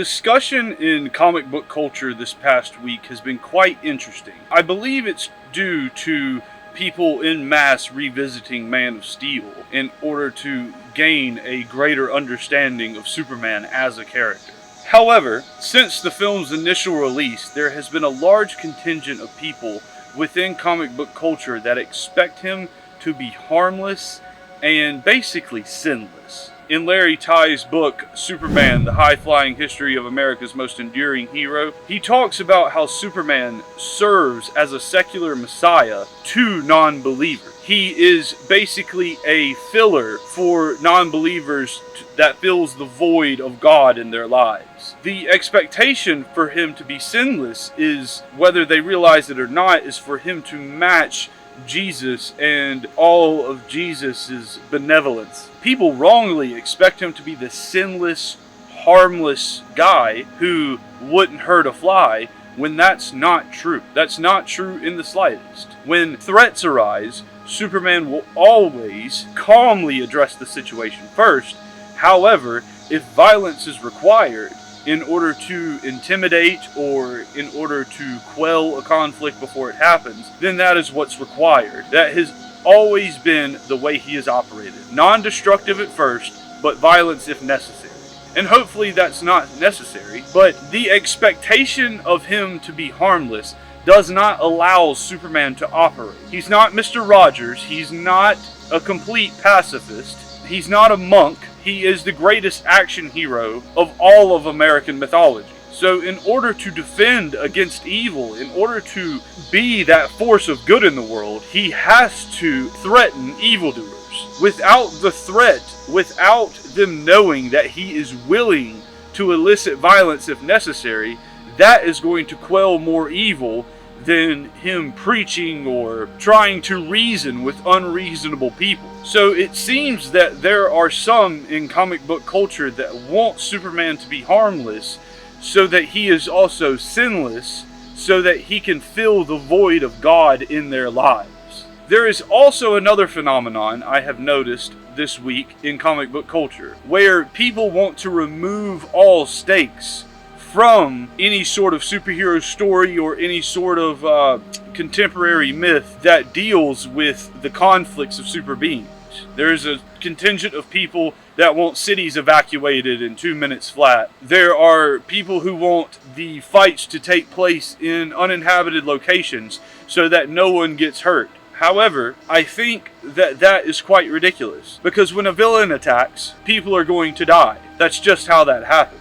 Discussion in comic book culture this past week has been quite interesting. I believe it's due to people en masse revisiting Man of Steel in order to gain a greater understanding of Superman as a character. However, since the film's initial release, there has been a large contingent of people within comic book culture that expect him to be harmless and basically sinless. In Larry Tye's book, Superman, The High-Flying History of America's Most Enduring Hero, he talks about how Superman serves as a secular messiah to non-believers. He is basically a filler for non-believers that fills the void of God in their lives. The expectation for him to be sinless is, whether they realize it or not, is for him to match Jesus and all of Jesus's benevolence. People wrongly expect him to be the sinless, harmless guy who wouldn't hurt a fly, when that's not true. That's not true in the slightest. When threats arise, Superman will always calmly address the situation first. However, if violence is required in order to intimidate or in order to quell a conflict before it happens, then that is what's required. That has always been the way he has operated. Non-destructive at first, but violence if necessary. And hopefully that's not necessary, but the expectation of him to be harmless does not allow Superman to operate. He's not Mr. Rogers. He's not a complete pacifist. He's not a monk. He is the greatest action hero of all of American mythology. So in order to defend against evil, in order to be that force of good in the world, he has to threaten evildoers. Without the threat, without them knowing that he is willing to elicit violence if necessary, that is going to quell more evil than him preaching or trying to reason with unreasonable people. So it seems that there are some in comic book culture that want Superman to be harmless so that he is also sinless, so that he can fill the void of God in their lives. There is also another phenomenon I have noticed this week in comic book culture, where people want to remove all stakes from any sort of superhero story or any sort of contemporary myth that deals with the conflicts of super beings. There's a contingent of people that want cities evacuated in 2 minutes flat. There are people who want the fights to take place in uninhabited locations so that no one gets hurt. However, I think that that is quite ridiculous, because when a villain attacks, people are going to die. That's just how that happens.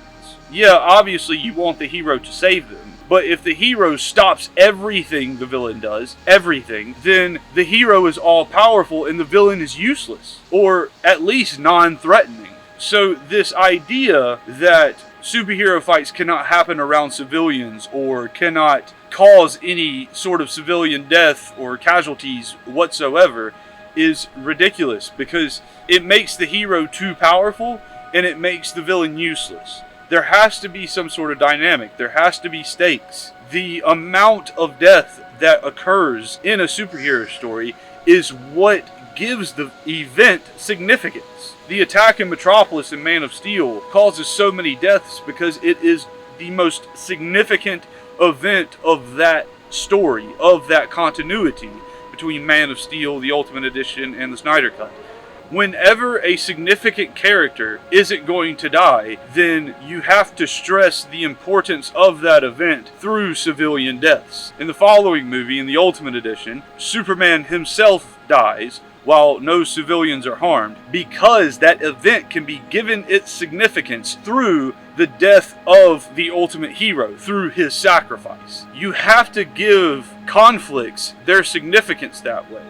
Yeah, obviously you want the hero to save them, but if the hero stops everything the villain does, everything, then the hero is all-powerful and the villain is useless, or at least non-threatening. So this idea that superhero fights cannot happen around civilians or cannot cause any sort of civilian death or casualties whatsoever is ridiculous, because it makes the hero too powerful and it makes the villain useless. There has to be some sort of dynamic. There has to be stakes. The amount of death that occurs in a superhero story is what gives the event significance. The attack in Metropolis in Man of Steel causes so many deaths because it is the most significant event of that story, of that continuity between Man of Steel, the Ultimate Edition, and the Snyder Cut. Whenever a significant character isn't going to die, then you have to stress the importance of that event through civilian deaths. In the following movie, in the Ultimate Edition, Superman himself dies while no civilians are harmed, because that event can be given its significance through the death of the ultimate hero, through his sacrifice. You have to give conflicts their significance that way.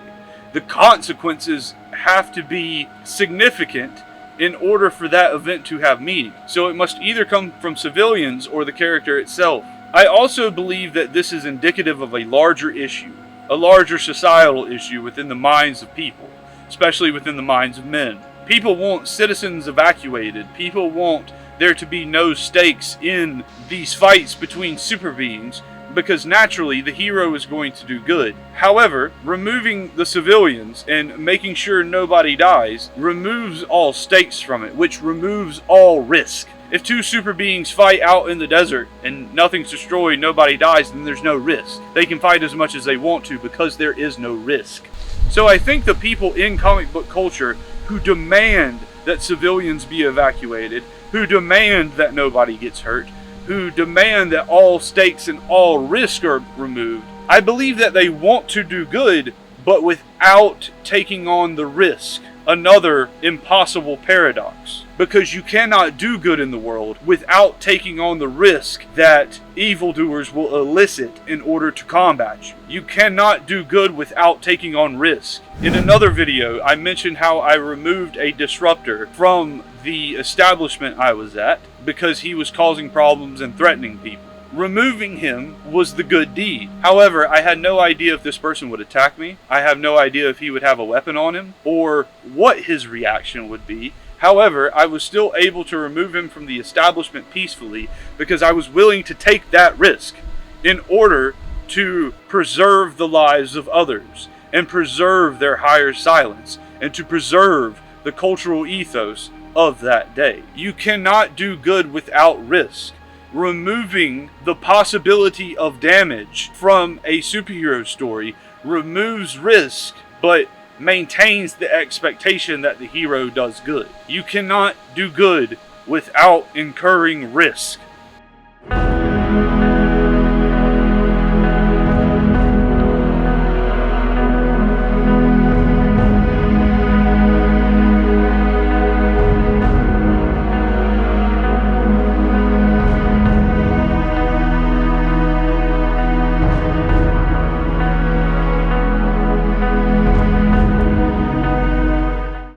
The consequences have to be significant in order for that event to have meaning. So it must either come from civilians or the character itself. I also believe that this is indicative of a larger issue, a larger societal issue within the minds of people, especially within the minds of men. People want citizens evacuated. People want there to be no stakes in these fights between super beings, because naturally the hero is going to do good. However, removing the civilians and making sure nobody dies removes all stakes from it, which removes all risk. If two super beings fight out in the desert and nothing's destroyed, nobody dies, then there's no risk. They can fight as much as they want to because there is no risk. So I think the people in comic book culture who demand that civilians be evacuated, who demand that nobody gets hurt, who demand that all stakes and all risk are removed, I believe that they want to do good, but without taking on the risk. Another impossible paradox. Because you cannot do good in the world without taking on the risk that evildoers will elicit in order to combat you. You cannot do good without taking on risk. In another video, I mentioned how I removed a disruptor from the establishment I was at because he was causing problems and threatening people. Removing him was the good deed. However, I had no idea if this person would attack me. I have no idea if he would have a weapon on him or what his reaction would be. However, I was still able to remove him from the establishment peacefully because I was willing to take that risk in order to preserve the lives of others and preserve their higher silence and to preserve the cultural ethos of that day. You cannot do good without risk. Removing the possibility of damage from a superhero story removes risk, but maintains the expectation that the hero does good. You cannot do good without incurring risk.